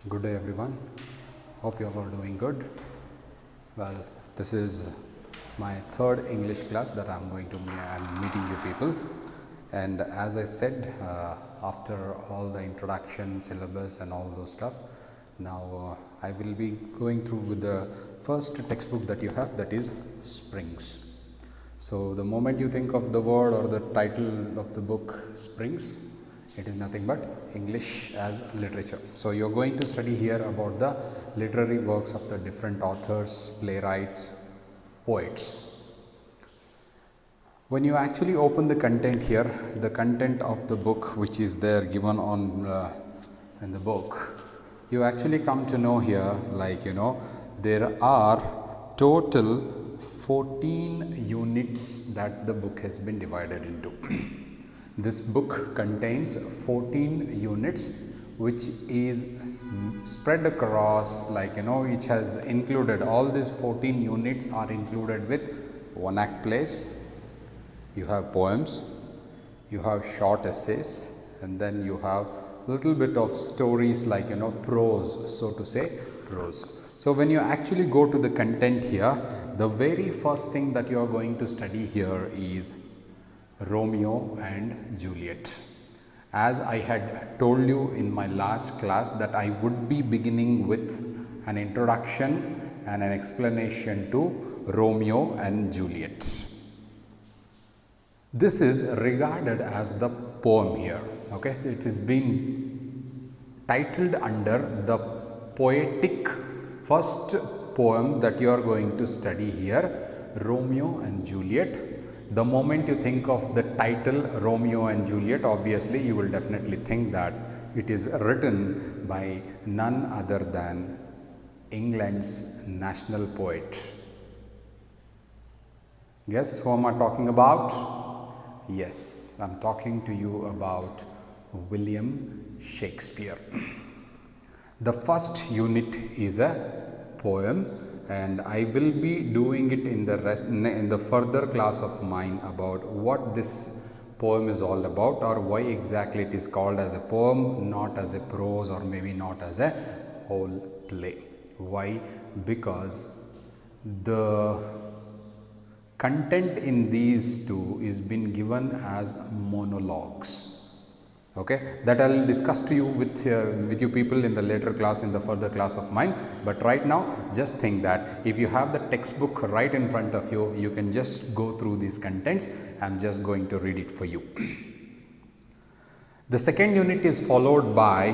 Good day everyone. Hope you all are doing good. Well, this is my third English class that I'm meeting you people. And as I said, after all the introduction, syllabus and all those stuff, now I will be going through with the first textbook that you have, that is Springs. So the moment you think of the word or the title of the book Springs, it is nothing but English as literature. So you are going to study here about the literary works of the different authors, playwrights, poets. When you actually open the content here, the content of the book which is there given on in the book, you actually come to know here, like there are total 14 units that the book has been divided into. This book contains 14 units which is spread across, which has included, all these 14 units are included with one act plays, you have poems, you have short essays, and then you have little bit of stories like prose, so to say prose. So when you actually go to the content here, the very first thing that you are going to study here is Romeo and Juliet. As I had told you in my last class that I would be beginning with an introduction and an explanation to Romeo and Juliet. This is regarded as the poem here. Okay, it is been titled under the poetic first poem that you are going to study here, Romeo and Juliet. The moment you think of the title Romeo and Juliet, obviously you will definitely think that it is written by none other than England's national poet. Guess who am I talking about? Yes, I'm talking to you about William Shakespeare. The first unit is a poem, and I will be doing it in the further class of mine about what this poem is all about, or why exactly it is called as a poem, not as a prose, or maybe not as a whole play. Why? Because the content in these two is been given as monologues. Okay, that I will discuss to you with you people in the later class, in the further class of mine. But right now, just think that if you have the textbook right in front of you, you can just go through these contents. I'm just going to read it for you. The second unit is followed by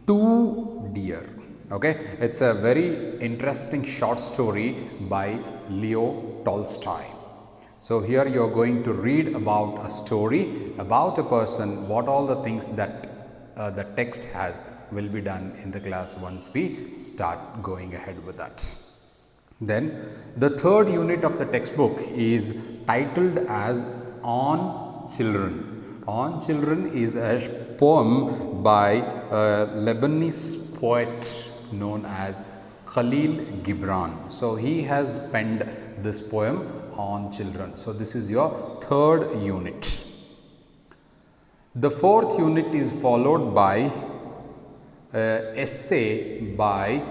Two Deer. Okay, it's a very interesting short story by Leo Tolstoy. So here you are going to read about a story about a person, what all the things that the text has will be done in the class once we start going ahead with that. Then the third unit of the textbook is titled as On Children. On Children is a poem by a Lebanese poet known as Khalil Gibran. So he has penned this poem On Children. So this is your third unit. The fourth unit is followed by essay by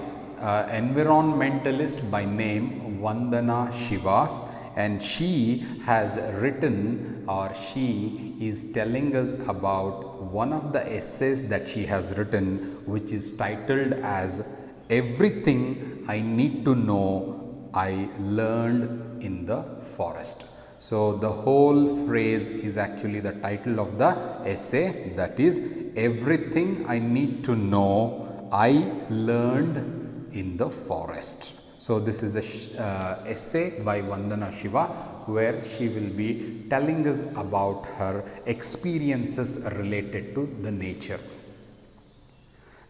environmentalist by name Vandana Shiva, and she has written, or she is telling us about one of the essays that she has written, which is titled as Everything I Need to Know I Learned in the Forest. So the whole phrase is actually the title of the essay, that is Everything I Need to Know I Learned in the Forest. So this is a essay by Vandana Shiva, where she will be telling us about her experiences related to the nature.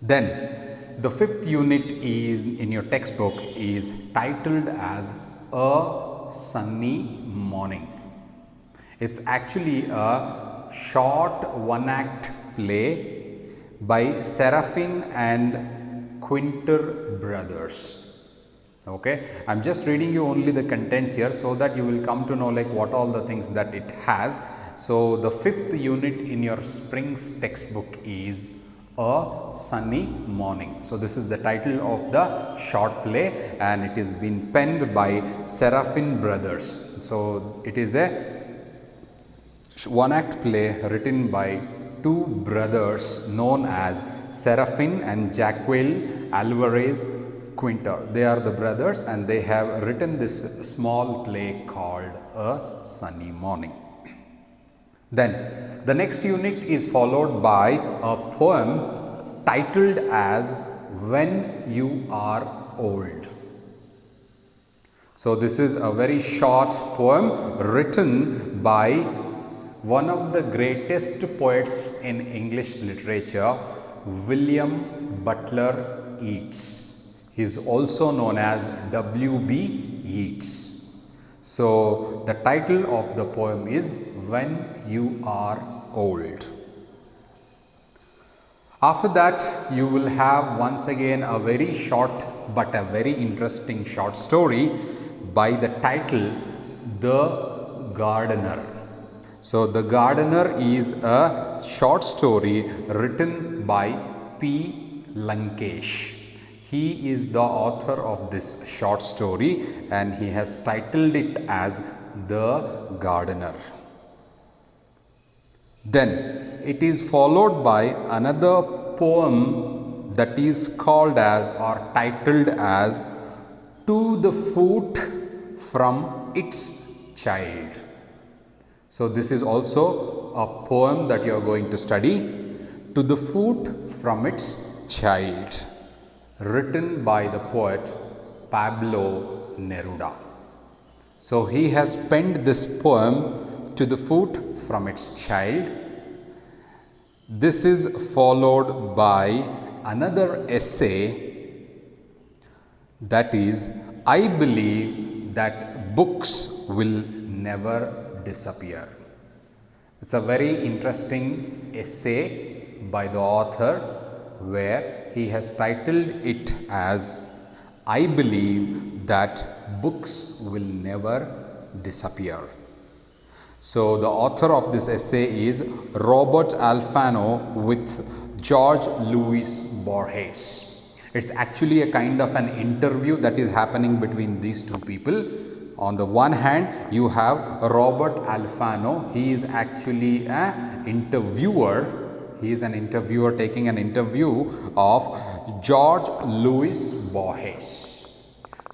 Then the fifth unit is in your textbook is titled as A Sunny Morning. It's actually a short one-act play by Seraphine and Quinter brothers. Okay, I'm just reading you only the contents here so that you will come to know like what all the things that it has. So the fifth unit in your Springs textbook is A Sunny Morning. So this is the title of the short play, and it is been penned by Seraphim Brothers. So it is a one-act play written by two brothers known as Seraphim and Jaquel Alvarez Quinter. They are the brothers, and they have written this small play called A Sunny Morning. Then the next unit is followed by a poem titled as When You Are Old. So this is a very short poem written by one of the greatest poets in English literature, William Butler Yeats. He is also known as W.B. Yeats. So the title of the poem is When You Are Old. After that, you will have once again a very short but a very interesting short story by the title The Gardener. So The Gardener is a short story written by P. Lankesh. He is the author of this short story, and he has titled it as The Gardener. Then it is followed by another poem that is called as or titled as To the Foot from Its Child. So this is also a poem that you are going to study, To the Foot from Its Child, written by the poet Pablo Neruda. So he has penned this poem, To the Foot from Its Child. This is followed by another essay, that is, I believe that books will never disappear. It's a very interesting essay by the author, where he has titled it as I believe that books will never disappear. So the author of this essay is Robert Alfano with George Luis Borges. It's actually a kind of an interview that is happening between these two people. On the one hand, you have Robert Alfano. He is actually an interviewer. He is an interviewer taking an interview of George Luis Borges.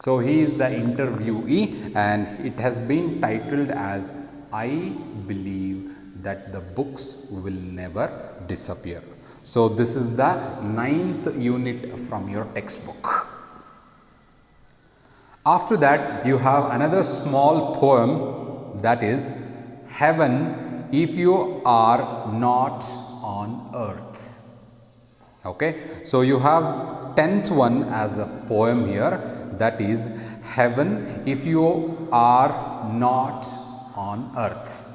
So he is the interviewee, and it has been titled as I believe that the books will never disappear. So this is the 9th unit from your textbook. After that, you have another small poem, that is Heaven If You Are Not on Earth. Okay, so you have 10th one as a poem here, that is Heaven If You Are Not on Earth.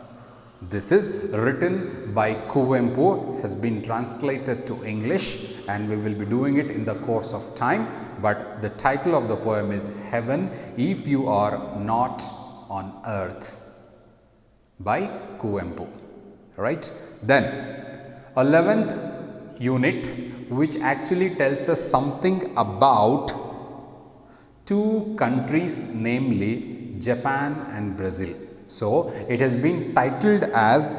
This is written by Kuvempu, has been translated to English, and we will be doing it in the course of time, but the title of the poem is Heaven If You Are Not on Earth by Kuvempu. Right? Then 11th unit, which actually tells us something about two countries, namely Japan and Brazil. So it has been titled as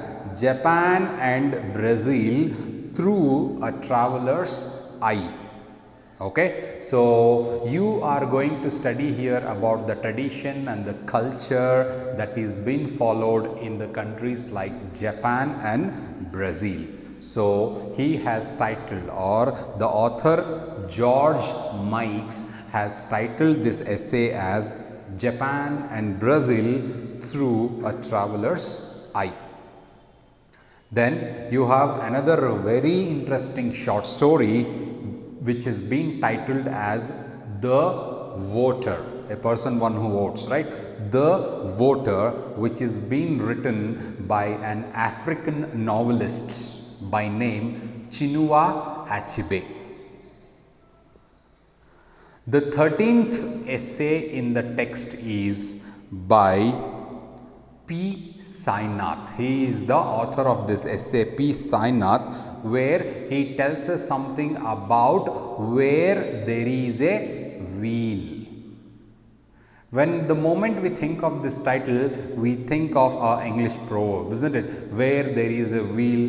Japan and Brazil through a traveler's eye. Okay, so you are going to study here about the tradition and the culture that is being followed in the countries like Japan and Brazil. So he has titled, or the author George Mikes has titled this essay as Japan and Brazil through a traveler's eye. Then you have another very interesting short story which is being titled as The Voter, a person, one who votes, right? The Voter, which is being written by an African novelist by name Chinua Achebe. The 13th essay in the text is by P. Sainath. He is the author of this essay, P. Sainath, where he tells us something about where there is a wheel. When the moment we think of this title, we think of our English proverb, isn't it? Where there is a wheel,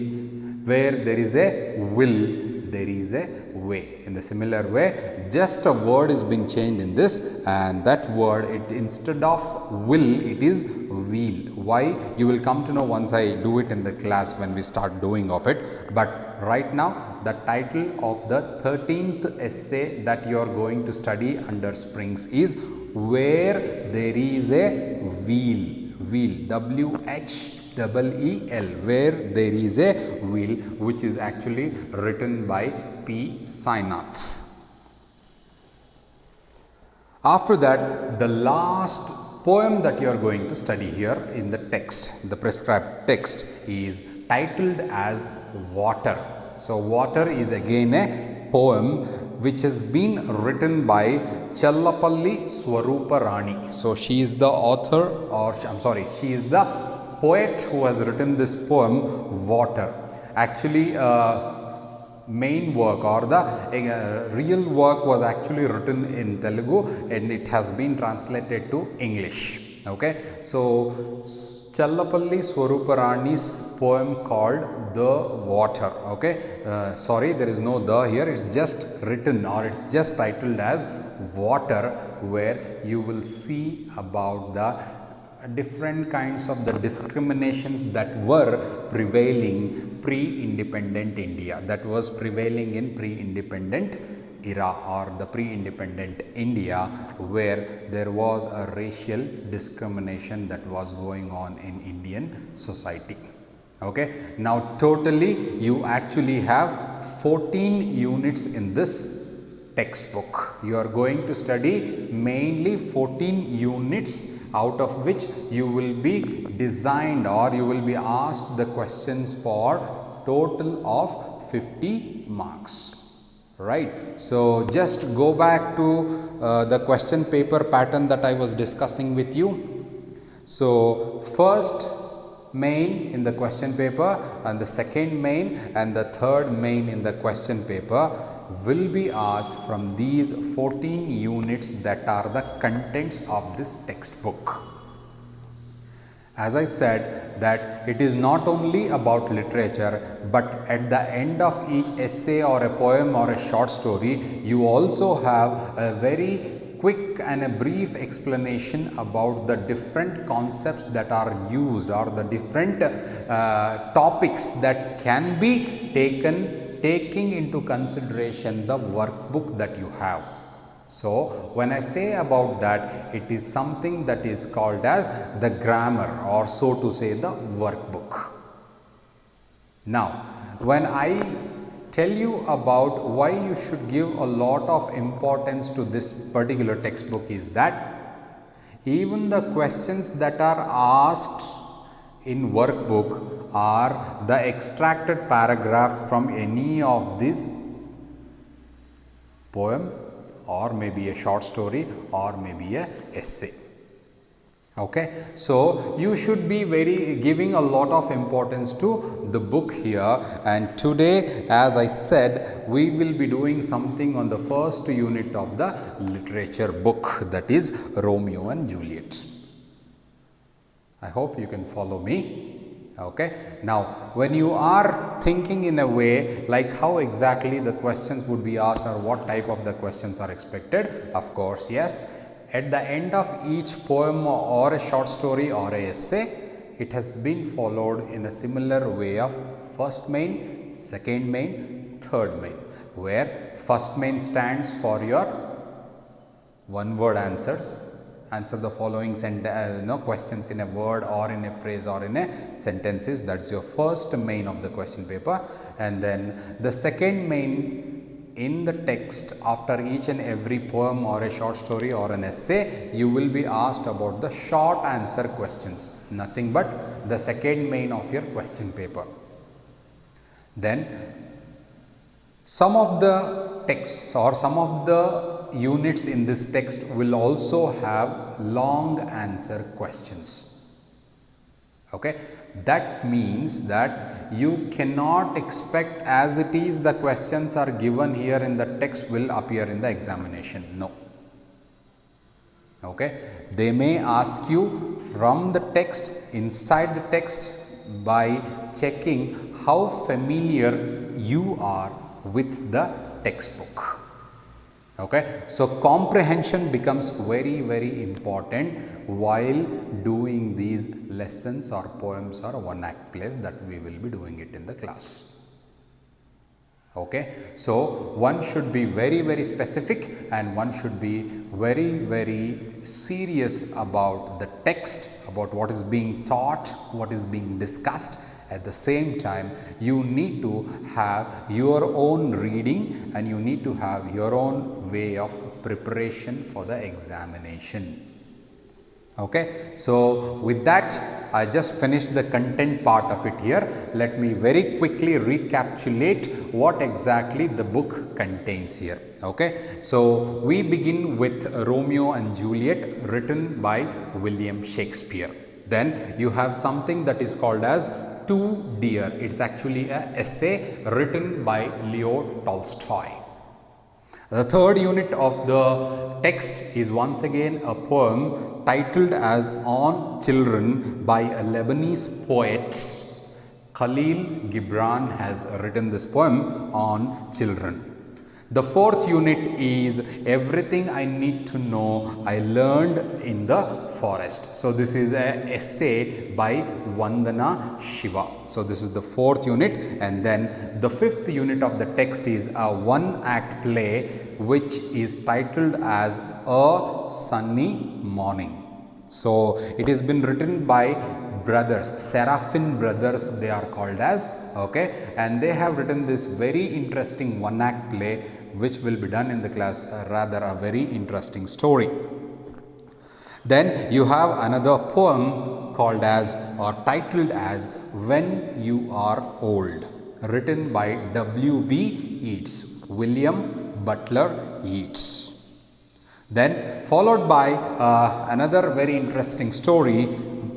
where there is a will, there is a way. In the similar way, just a word is being changed in this, and that word, it instead of will, it is wheel. Why? You will come to know once I do it in the class when we start doing of it. But right now, the title of the 13th essay that you are going to study under Springs is Where There Is a Wheel. Wheel, W-H-E-E-L, where there is a wheel, which is actually written by P. Sainath. After that, the last poem that you are going to study here in the text, the prescribed text, is titled as Water. So, Water is again a poem which has been written by Chellapalli Swarupa Rani. So, she is the author, or she is the poet who has written this poem, Water. Actually, main work or the real work was actually written in Telugu, and it has been translated to English. Okay, so Chellapalli Swaruparani's poem called The Water. Okay, sorry, there is no the here, it's just written, or it's just titled as Water, where you will see about the different kinds of the discriminations that were prevailing pre-independent India, that was prevailing in pre-independent era or the pre-independent India, where there was a racial discrimination that was going on in Indian society. Okay, now totally you actually have 14 units in this textbook. You are going to study mainly 14 units, out of which you will be designed or you will be asked the questions for total of 50 marks. Right. So, just go back to the question paper pattern that I was discussing with you. So, first main in the question paper, and the second main and the third main in the question paper will be asked from these 14 units that are the contents of this textbook. As I said that it is not only about literature, but at the end of each essay or a poem or a short story, you also have a very quick and a brief explanation about the different concepts that are used or the different topics that can be taking into consideration the workbook that you have. So, when I say about that, it is something that is called as the grammar, or so to say the workbook. Now, when I tell you about why you should give a lot of importance to this particular textbook is that even the questions that are asked in workbook are the extracted paragraphs from any of this poem, or maybe a short story, or maybe a essay. Okay, so you should be giving a lot of importance to the book here, and today, as I said, we will be doing something on the first unit of the literature book, that is Romeo and Juliet. I hope you can follow me. Okay. Now, when you are thinking in a way like how exactly the questions would be asked or what type of the questions are expected, of course, yes, at the end of each poem or a short story or a essay, it has been followed in a similar way of first main, second main, third main, where first main stands for your one word answers. Answer the following questions in a word or in a phrase or in a sentences. That's your first main of the question paper. And then the second main in the text, after each and every poem or a short story or an essay, you will be asked about the short answer questions, nothing but the second main of your question paper. Then some of the texts or some of the units in this text will also have long answer questions. Okay, that means that you cannot expect as it is the questions are given here in the text will appear in the examination. No. Okay, they may ask you from the text, inside the text, by checking how familiar you are with the textbook. Okay, so comprehension becomes very, very important while doing these lessons or poems or one act plays that we will be doing it in the class. Okay, so one should be very, very specific and one should be very, very serious about the text, about what is being taught, what is being discussed. At the same time, you need to have your own reading and you need to have your own way of preparation for the examination. Okay, so with that, I just finished the content part of it here. Let me very quickly recapitulate what exactly the book contains here. Okay, so we begin with Romeo and Juliet, written by William Shakespeare. Then you have something that is called as Two Deer. It's actually an essay written by Leo Tolstoy. The third unit of the text is once again a poem titled as On Children by a Lebanese poet. Khalil Gibran has written this poem on children. The fourth unit is Everything I Need to Know I Learned in the Forest. So this is an essay by Vandana Shiva. So this is the fourth unit, and then the fifth unit of the text is a one act play which is titled as A Sunny Morning. So it has been written by brothers, Seraphin brothers they are called as, okay, and they have written this very interesting one act play which will be done in the class, rather a very interesting story. Then you have another poem called as or titled as When You Are Old, written by W.B. Yeats, William Butler Yeats. Then followed by another very interesting story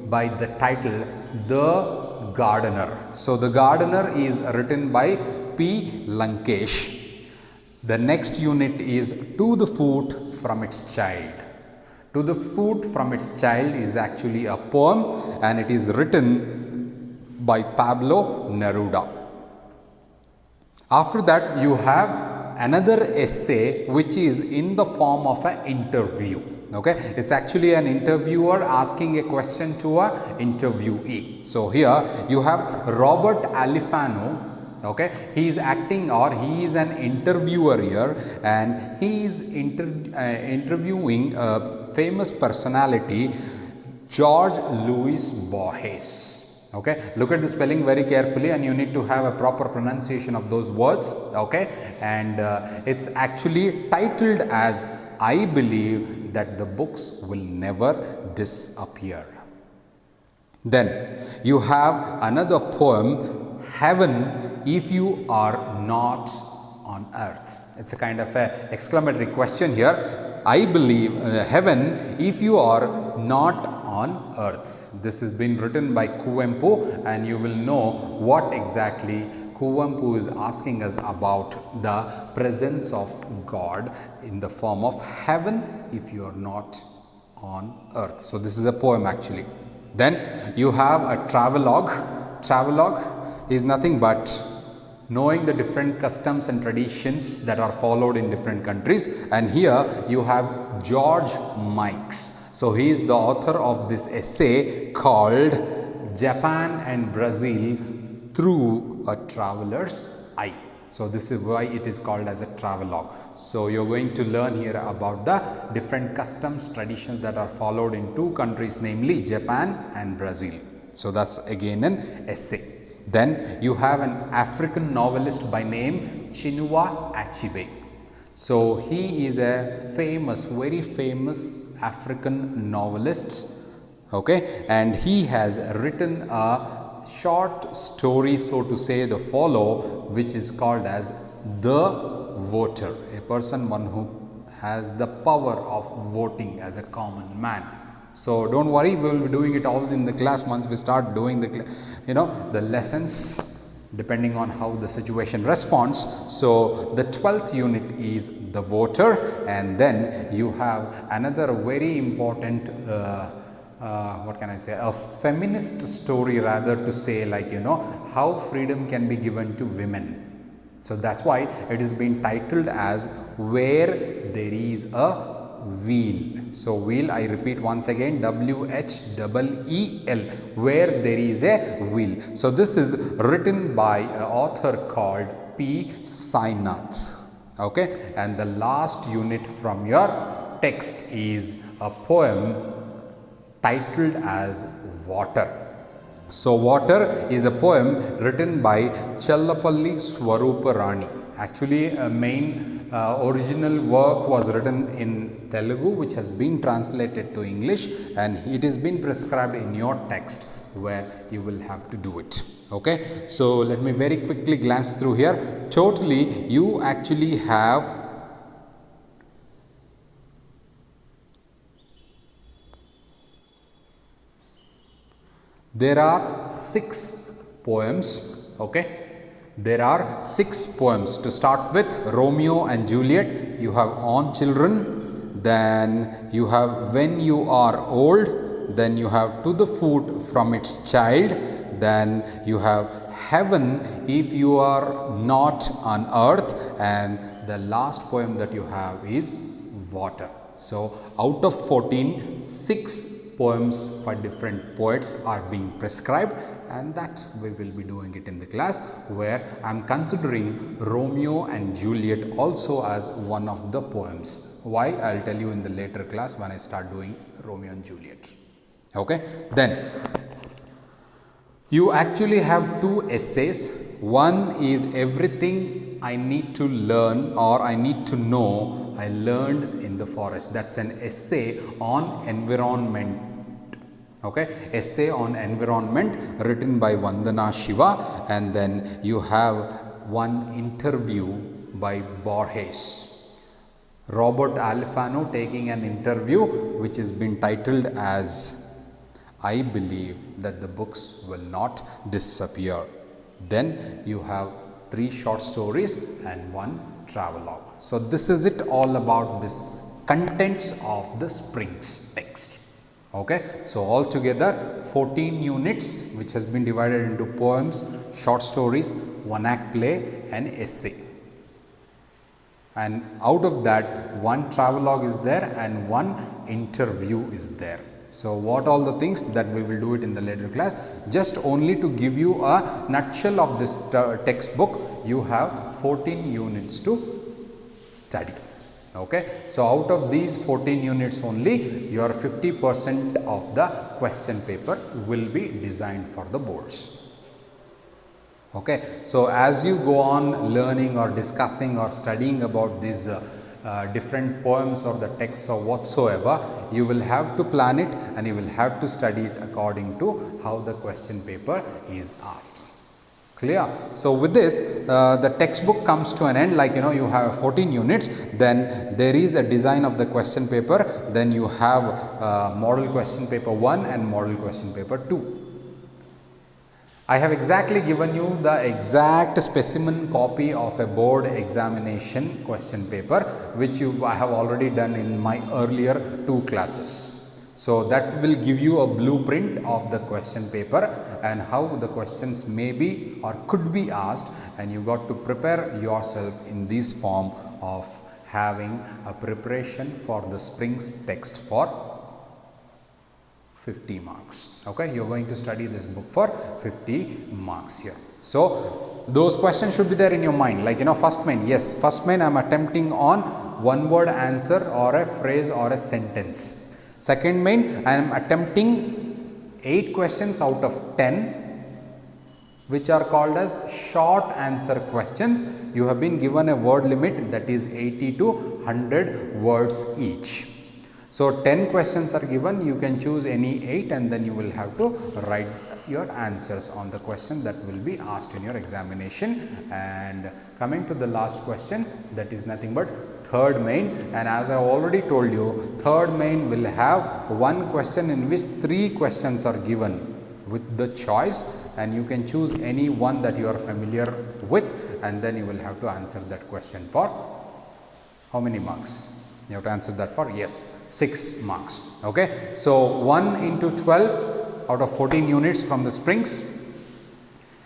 by the title The Gardener. So the Gardener is written by P. Lankesh. The next unit is To the Foot from Its Child. To the Foot from Its Child is actually a poem and it is written by Pablo Neruda. After that you have another essay which is in the form of an interview. Okay, it's actually an interviewer asking a question to a interviewee. So here you have Robert Alifano. Okay, he is acting or he is an interviewer here, and he is interviewing a famous personality, George Louis Borges. Okay, look at the spelling very carefully and you need to have a proper pronunciation of those words. Okay, and it's actually titled as I Believe That the Books Will Never Disappear. Then you have another poem, Heaven If You Are Not on Earth. It's a kind of a exclamatory question here. I believe heaven if you are not on earth. This has been written by Kuvempu, and you will know what exactly Kuvempu is asking us about the presence of God in the form of heaven if you are not on earth. So this is a poem actually. Then you have a travelogue. Travelogue is nothing but knowing the different customs and traditions that are followed in different countries, and here you have George Mikes. So he is the author of this essay called Japan and Brazil Through a Traveler's Eye. So this is why it is called as a travelogue. So you're going to learn here about the different customs, traditions that are followed in two countries, namely Japan and Brazil. So that's again an essay. Then you have an African novelist by name Chinua Achebe. So he is a famous, very famous African novelist, okay, and he has written a short story, so to say, the follow, which is called as The Voter, a person, one who has the power of voting as a common man. So don't worry, we will be doing it all in the class once we start doing the lessons depending on how the situation responds. So the 12th unit is the voter, and then you have another very important what can I say, a feminist story, rather to say, like how freedom can be given to women. So that's why it is being titled as Where There Is a Wheel. So wheel, I repeat once again, W-H-E-E-L, where there is a wheel. So this is written by an author called P. Sainath. Okay, and the last unit from your text is a poem titled as Water. So Water is a poem written by Chellapalli Swarupa Rani. Actually, a main original work was written in Telugu, which has been translated to English, and it has been prescribed in your text where you will have to do it. Okay, so let me very quickly glance through here. Totally, you actually have there are 6 poems. Okay, there are 6 poems. To start with, Romeo and Juliet, you have On Children, then you have When You Are Old, then you have To the Foot from Its Child, then you have Heaven If You Are Not on Earth, and the last poem that you have is Water. So out of 14, 6 poems for different poets are being prescribed, and that we will be doing it in the class, where I am considering Romeo and Juliet also as one of the poems. Why? I will tell you in the later class when I start doing Romeo and Juliet. Okay, then you actually have 2 essays. One is Everything I Need to Learn or I Need to Know I Learned in the Forest. That's an essay on environment. Okay, essay on environment written by Vandana Shiva, and then you have one interview by Borges. Robert Alfano taking an interview which has been titled as I Believe That the Books Will Not Disappear. Then you have 3 short stories and 1 travelogue. So this is it all about this contents of the Springs text. Okay, so altogether 14 units which has been divided into poems, short stories, 1 act play and essay. And out of that, 1 travelogue is there and 1 interview is there. So what all the things that we will do it in the later class. Just only to give you a nutshell of this textbook, you have 14 units to study. Okay, so out of these 14 units only, your 50% of the question paper will be designed for the boards. Okay, so as you go on learning or discussing or studying about these different poems or the texts or whatsoever, you will have to plan it and you will have to study it according to how the question paper is asked. Clear? So with this, the textbook comes to an end, like you have 14 units, then there is a design of the question paper, then you have model question paper 1 and model question paper 2. I have exactly given you the exact specimen copy of a board examination question paper, which I have already done in my earlier 2 classes. So that will give you a blueprint of the question paper and how the questions may be or could be asked, and you got to prepare yourself in this form of having a preparation for the Springs text for 50 marks. Okay, you are going to study this book for 50 marks here. So those questions should be there in your mind, like first main. Yes, first main I am attempting on 1 word answer or a phrase or a sentence. Second main, I am attempting 8 questions out of 10 which are called as short answer questions. You have been given a word limit, that is 80 to 100 words each. So 10 questions are given, you can choose any 8 and then you will have to write your answers on the question that will be asked in your examination. And coming to the last question, that is nothing but third main, and as I already told you, third main will have one question in which 3 questions are given with the choice, and you can choose any one that you are familiar with, and then you will have to answer that question for how many marks? You have to answer that for, yes, 6 marks. Okay. So 1 into 12 out of 14 units from the Springs,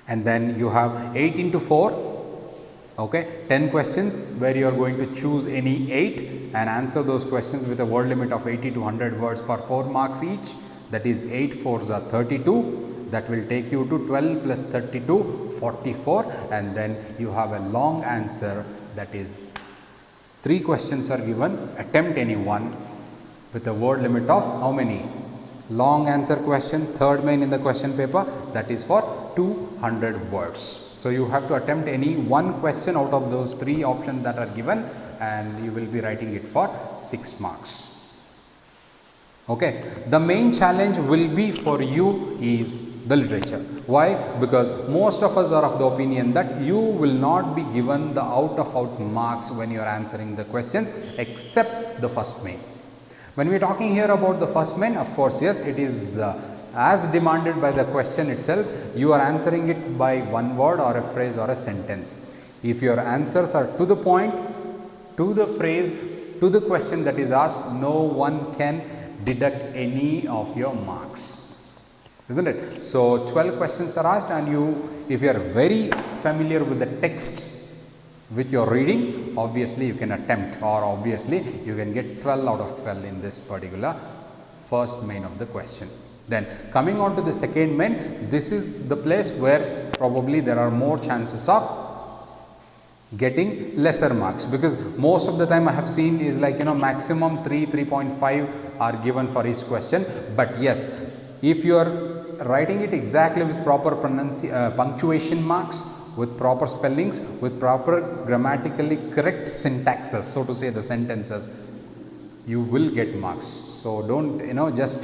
and then you have 8 into 4. Okay, 10 questions where you are going to choose any 8 and answer those questions with a word limit of 80 to 100 words for 4 marks each. That is 8 4s are 32. That will take you to 12 plus 32, 44, and then you have a long answer, that is 3 questions are given, attempt any one with a word limit of how many? Long answer question, third main in the question paper, that is for 200 words. So you have to attempt any one question out of those 3 options that are given, and you will be writing it for 6 marks. Okay. The main challenge will be for you is the literature. Why? Because most of us are of the opinion that you will not be given the out of out marks when you are answering the questions except the first main. When we are talking here about the first main, of course, yes, it is as demanded by the question itself. You are answering it by one word or a phrase or a sentence. If your answers are to the point, to the phrase, to the question that is asked, no one can deduct any of your marks, isn't it? So 12 questions are asked, and you, if you are very familiar with the text with your reading, obviously you can attempt, or obviously you can get 12 out of 12 in this particular first main of the question. Then coming on to the second main, this is the place where probably there are more chances of getting lesser marks, because most of the time I have seen is like, you know, maximum 3.5 are given for each question. But yes, if you are writing it exactly with proper punctuation marks, with proper spellings, with proper grammatically correct syntaxes, so to say the sentences, you will get marks. So don't, you know, just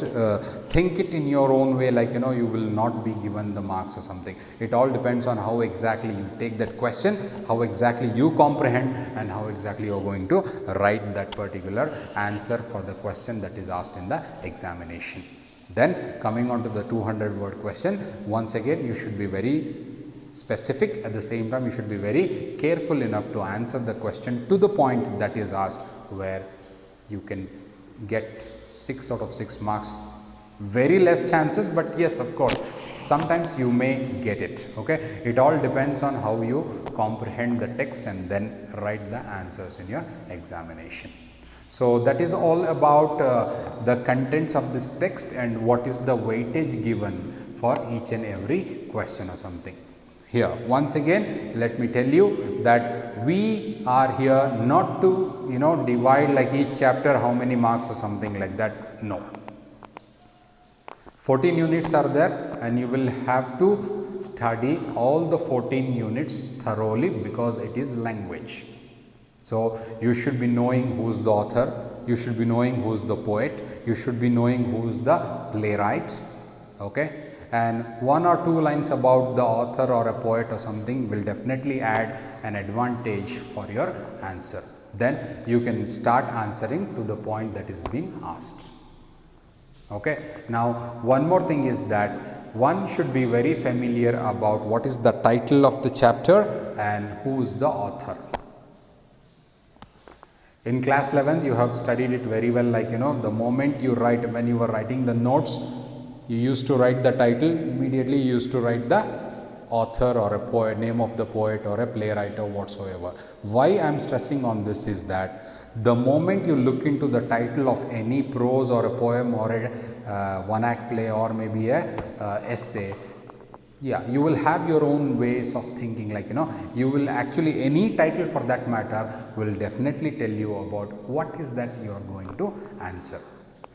think it in your own way, like, you know, you will not be given the marks or something. It all depends on how exactly you take that question, how exactly you comprehend, and how exactly you are going to write that particular answer for the question that is asked in the examination. Then coming on to the 200 word question, once again you should be very specific. At the same time, you should be very careful enough to answer the question to the point that is asked, where you can get 6 out of 6 marks. Very less chances, but yes, of course, sometimes you may get it. Okay, it all depends on how you comprehend the text and then write the answers in your examination. So that is all about the contents of this text and what is the weightage given for each and every question or something. Here, once again, let me tell you that we are here not to, you know, divide like each chapter how many marks or something like that. No. 14 units are there, and you will have to study all the 14 units thoroughly, because it is language. So you should be knowing who is the author, you should be knowing who is the poet, you should be knowing who is the playwright. Okay. And 1 or 2 lines about the author or a poet or something will definitely add an advantage for your answer. Then you can start answering to the point that is being asked. Okay. Now one more thing is that one should be very familiar about what is the title of the chapter and who is the author. In class 11th you have studied it very well, like, you know, the moment you write, when you were writing the notes, you used to write the title, immediately you used to write the author or a poet, name of the poet or a playwright or whatsoever. Why I am stressing on this is that the moment you look into the title of any prose or a poem or a one act play or maybe a essay, yeah, you will have your own ways of thinking, like, you know, you will actually, any title for that matter will definitely tell you about what is that you are going to answer.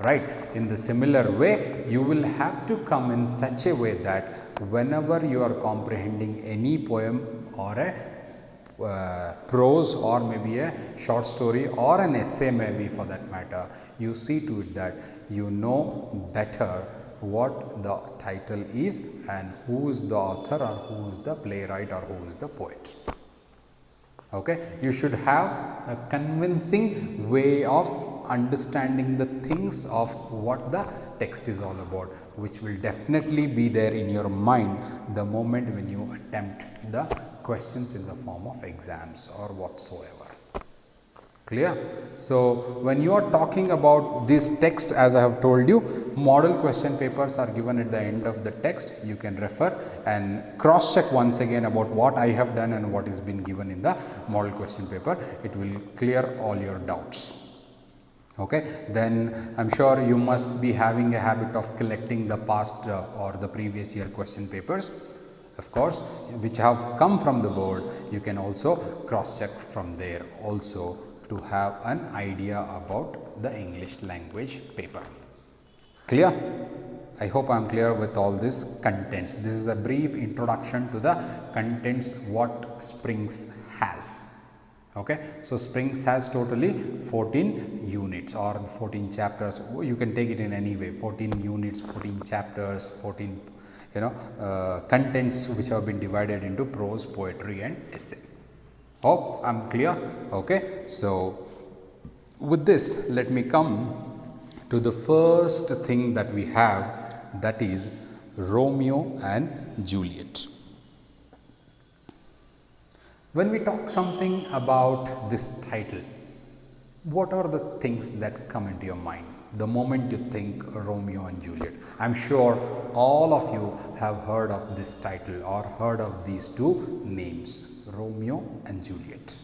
Right. In the similar way, you will have to come in such a way that whenever you are comprehending any poem or a prose or maybe a short story or an essay maybe for that matter, you see to it that you know better what the title is and who is the author or who is the playwright or who is the poet. Okay, you should have a convincing way of understanding the things of what the text is all about, which will definitely be there in your mind the moment when you attempt the questions in the form of exams or whatsoever. Clear? So, when you are talking about this text, as I have told you, model question papers are given at the end of the text. You can refer and cross check once again about what I have done and what is been given in the model question paper. It will clear all your doubts. Okay, then I am sure you must be having a habit of collecting the past or the previous year question papers, of course, which have come from the board. You can also cross check from there also to have an idea about the English language paper. Clear? I hope I am clear with all this contents. This is a brief introduction to the contents what Springs has. Okay, so Springs has totally 14 units or 14 chapters. You can take it in any way, 14 units, 14 chapters, 14 contents which have been divided into prose, poetry and essay. Hope I am clear. Okay, so with this, let me come to the first thing that we have, that is Romeo and Juliet. When we talk something about this title, what are the things that come into your mind the moment you think Romeo and Juliet? I am sure all of you have heard of this title or heard of these two names, Romeo and Juliet,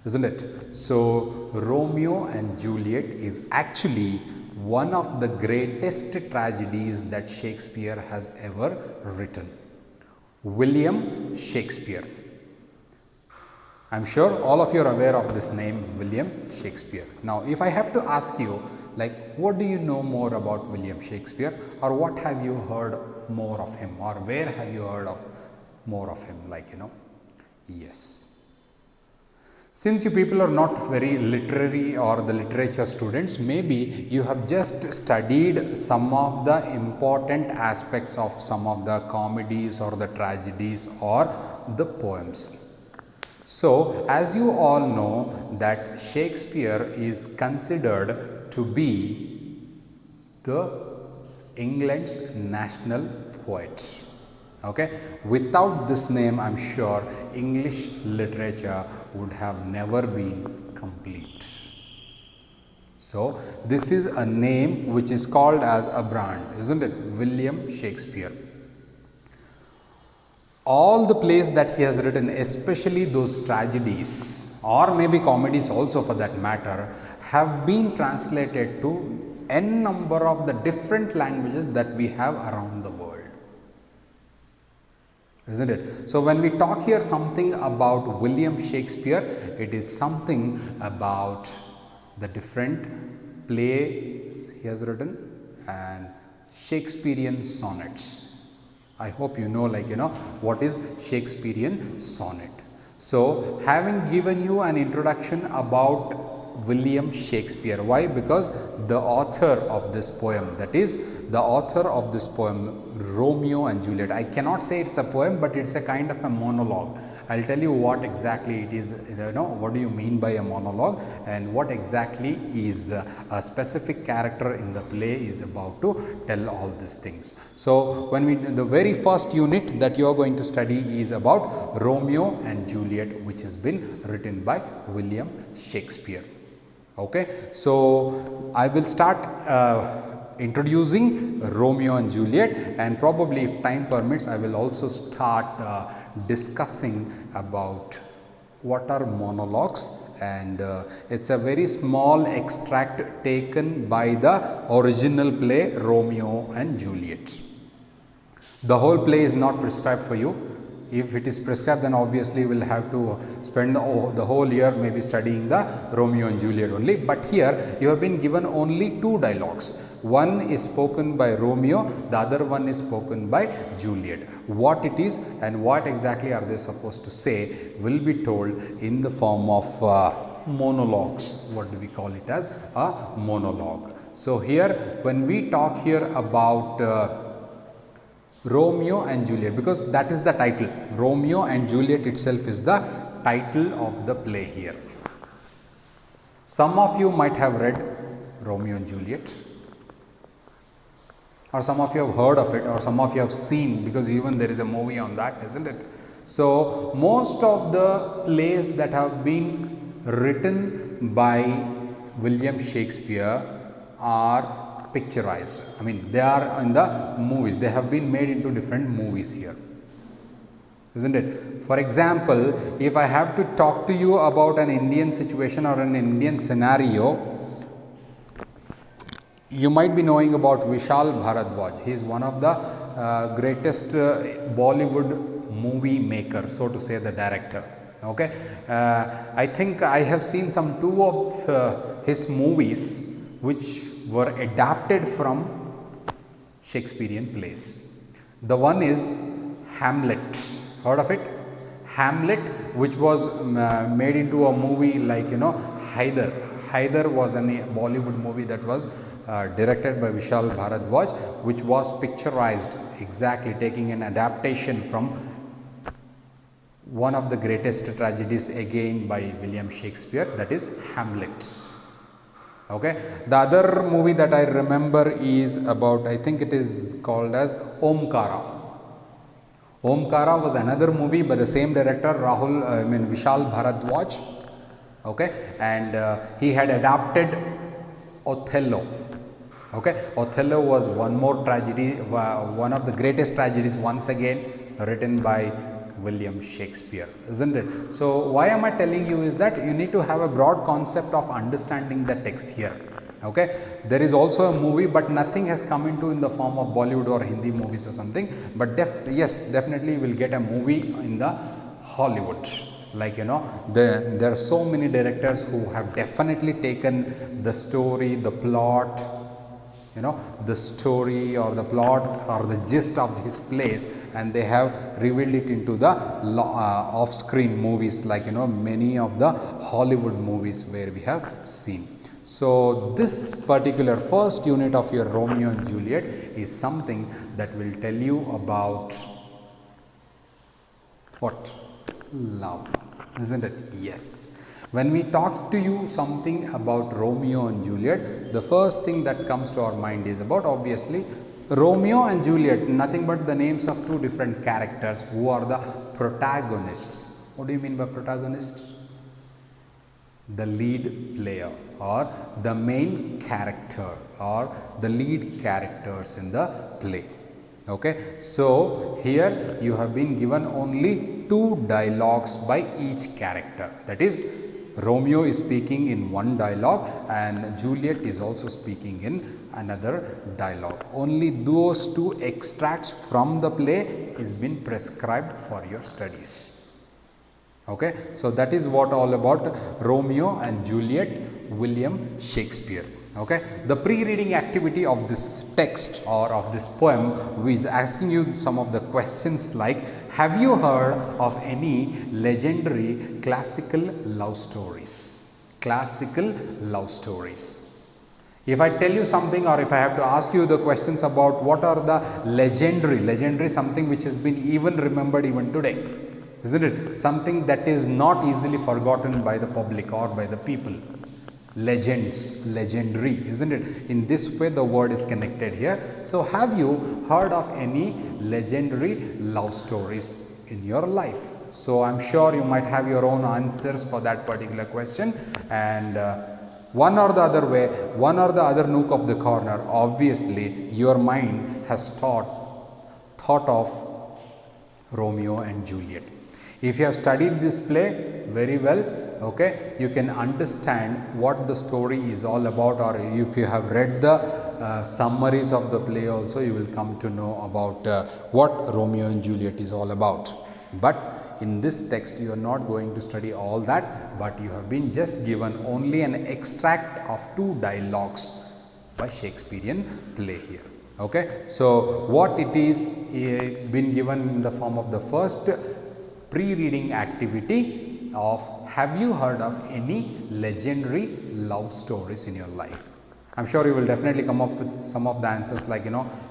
isn't it? So, Romeo and Juliet is actually one of the greatest tragedies that Shakespeare has ever written. William Shakespeare. I am sure all of you are aware of this name, William Shakespeare. Now, if I have to ask you, like, what do you know more about William Shakespeare, or what have you heard more of him, or where have you heard of more of him, Yes. Since you people are not very literary or the literature students, maybe you have just studied some of the important aspects of some of the comedies or the tragedies or the poems. So, as you all know that Shakespeare is considered to be the England's national poet. Okay, without this name, I am sure English literature would have never been complete. So, this is a name which is called as a brand, isn't it? William Shakespeare. All the plays that he has written, especially those tragedies or maybe comedies also for that matter, have been translated to n number of the different languages that we have around the world, isn't it? So, when we talk here something about William Shakespeare, it is something about the different plays he has written and Shakespearean sonnets. I hope you know what is Shakespearean sonnet. So, having given you an introduction about William Shakespeare, why? Because the author of this poem, that is the author of this poem, Romeo and Juliet, I cannot say it's a poem, but it's a kind of a monologue. I'll tell you what exactly it is, what do you mean by a monologue and what exactly is a specific character in the play is about to tell all these things. So, the very first unit that you are going to study is about Romeo and Juliet, which has been written by William Shakespeare. Okay. So, I will start introducing Romeo and Juliet, and probably if time permits I will also start discussing about what are monologues, and it's a very small extract taken by the original play Romeo and Juliet. The whole play is not prescribed for you. If it is prescribed, then obviously we will have to spend the whole year maybe studying the Romeo and Juliet only. But here you have been given only two dialogues. One is spoken by Romeo, the other one is spoken by Juliet. What it is and what exactly are they supposed to say will be told in the form of monologues. What do we call it as? A monologue. So here when we talk here about Romeo and Juliet, because that is the title, Romeo and Juliet itself is the title of the play here. Some of you might have read Romeo and Juliet, or some of you have heard of it, or some of you have seen, because even there is a movie on that, isn't it? So most of the plays that have been written by William Shakespeare are picturized. I mean, they are in the movies. They have been made into different movies here, isn't it? For example, if I have to talk to you about an Indian situation or an Indian scenario, you might be knowing about Vishal Bharadwaj. He is one of the greatest Bollywood movie maker, so to say, the director. Okay, I think I have seen some 2 of his movies which were adapted from Shakespearean plays. The one is Hamlet. Heard of it? Hamlet, which was made into a movie like, you know, Haider. Haider was a Bollywood movie that was directed by Vishal Bharadwaj, which was picturized, exactly taking an adaptation from one of the greatest tragedies again by William Shakespeare, that is Hamlet. Okay. The other movie that I remember is about, I think it is called as Omkara. Omkara was another movie by the same director, Vishal Bharadwaj. Okay, and he had adapted Othello. Okay, Othello was one more tragedy, one of the greatest tragedies once again written by William Shakespeare, isn't it? So why am I telling you is that you need to have a broad concept of understanding the text here. Okay, there is also a movie, but nothing has come into in the form of Bollywood or Hindi movies or something. But yes, definitely you will get a movie in the Hollywood. Like, you know, there are so many directors who have definitely taken the story, the plot, you know, the story or the plot or the gist of his plays, and they have revealed it into the off-screen movies, like, you know, many of the Hollywood movies where we have seen. So this particular first unit of your Romeo and Juliet is something that will tell you about what? Love, isn't it? Yes. When we talk to you something about Romeo and Juliet, the first thing that comes to our mind is about, obviously, Romeo and Juliet, nothing but the names of 2 different characters who are the protagonists. What do you mean by protagonists? The lead player or the main character or the lead characters in the play. Okay, so here you have been given only 2 dialogues by each character. That is, Romeo is speaking in one dialogue and Juliet is also speaking in another dialogue. Only those 2 extracts from the play is been prescribed for your studies. Okay, so that is what all about Romeo and Juliet, William Shakespeare. Okay, the pre-reading activity of this text or of this poem is asking you some of the questions like, have you heard of any legendary classical love stories? Classical love stories. If I tell you something, or if I have to ask you the questions about what are the legendary something which has been even remembered even today, isn't it? Something that is not easily forgotten by the public or by the people. Legends, legendary, isn't it? In this way the word is connected here. So have you heard of any legendary love stories in your life? So I'm sure you might have your own answers for that particular question, and one or the other way, one or the other nook of the corner, obviously your mind has thought of Romeo and Juliet. If you have studied this play very well, okay, you can understand what the story is all about, or if you have read the summaries of the play also, you will come to know about what Romeo and Juliet is all about. But in this text you are not going to study all that, but you have been just given only an extract of 2 dialogues by Shakespearean play here. Okay, so what it is been given in the form of the first pre-reading activity of, have you heard of any legendary love stories in your life? I'm sure you will definitely come up with some of the answers like,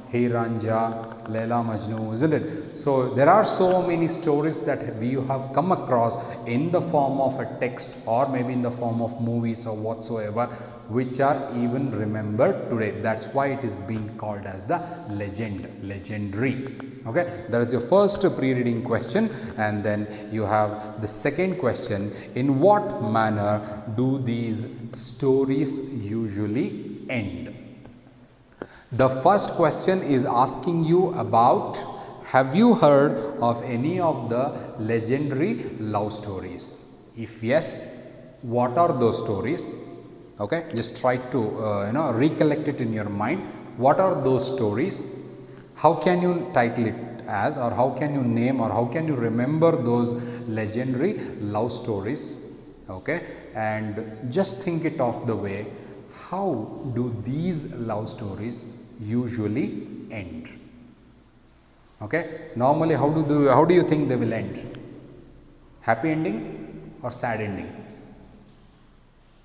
Hey Ranja, Laila Majnu, isn't it? So there are so many stories that we have come across in the form of a text or maybe in the form of movies or whatsoever, which are even remembered today. That's why it is being called as the legendary. Okay, that is your first pre-reading question, and then you have the second question: in what manner do these stories usually end? The first question is asking you about, have you heard of any of the legendary love stories? If yes, what are those stories? Okay, just try to recollect it in your mind. What are those stories? How can you title it as, or how can you name, or how can you remember those legendary love stories? Okay, and just think it of the way, how do these love stories usually end? Okay, normally how do you think they will end? Happy ending or sad ending?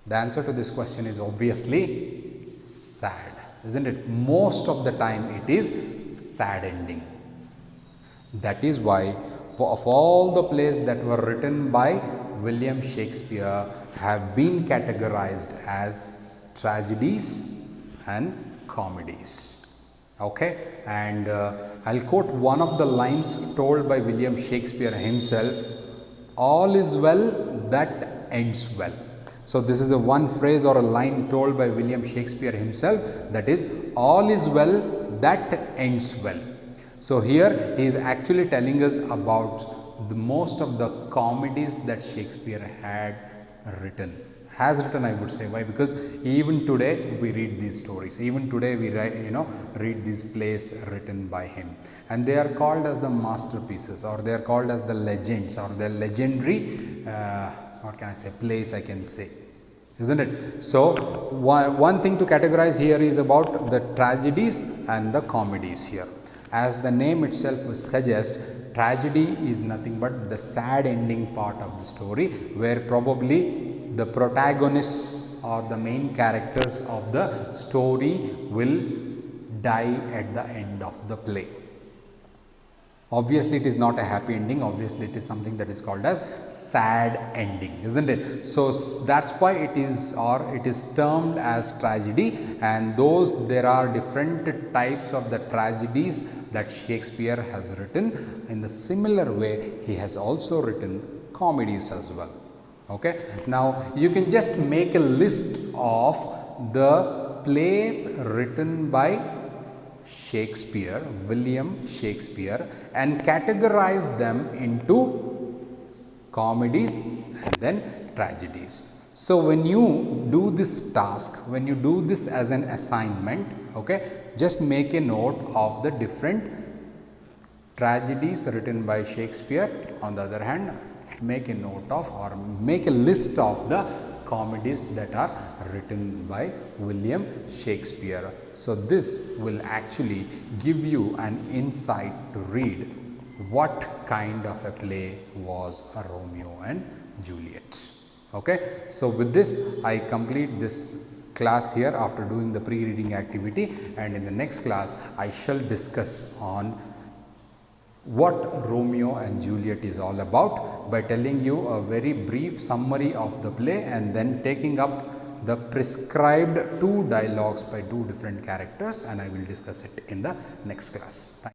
The answer to this question is obviously sad, isn't it? Most of the time it is sad ending. That is why of all the plays that were written by William Shakespeare have been categorized as tragedies and comedies. Okay, and I'll quote one of the lines told by William Shakespeare himself: all is well that ends well. So this is a one phrase or a line told by William Shakespeare himself, that is, all is well that ends well. So here he is actually telling us about the most of the comedies that Shakespeare has written, I would say. Why? Because even today we read these stories, even today we read these plays written by him, and they are called as the masterpieces, or they are called as the legends, or the legendary what can I say, plays, I can say, isn't it? So one thing to categorize here is about the tragedies and the comedies here. As the name itself would suggest, tragedy is nothing but the sad ending part of the story, where probably the protagonists or the main characters of the story will die at the end of the play. Obviously, it is not a happy ending. Obviously, it is something that is called as sad ending, isn't it? So that's why it is termed as tragedy. And there are different types of the tragedies that Shakespeare has written. In the similar way, he has also written comedies as well. Okay. Now you can just make a list of the plays written by Shakespeare, William Shakespeare, and categorize them into comedies and then tragedies. So when you do this task, when you do this as an assignment, okay, just make a note of the different tragedies written by Shakespeare. On the other hand, make a note of, or make a list of the comedies that are written by William Shakespeare. So this will actually give you an insight to read what kind of a play was a Romeo and Juliet. Okay, so with this I complete this class here after doing the pre-reading activity, and in the next class I shall discuss on what Romeo and Juliet is all about by telling you a very brief summary of the play and then taking up the prescribed 2 dialogues by 2 different characters, and I will discuss it in the next class. Thank you.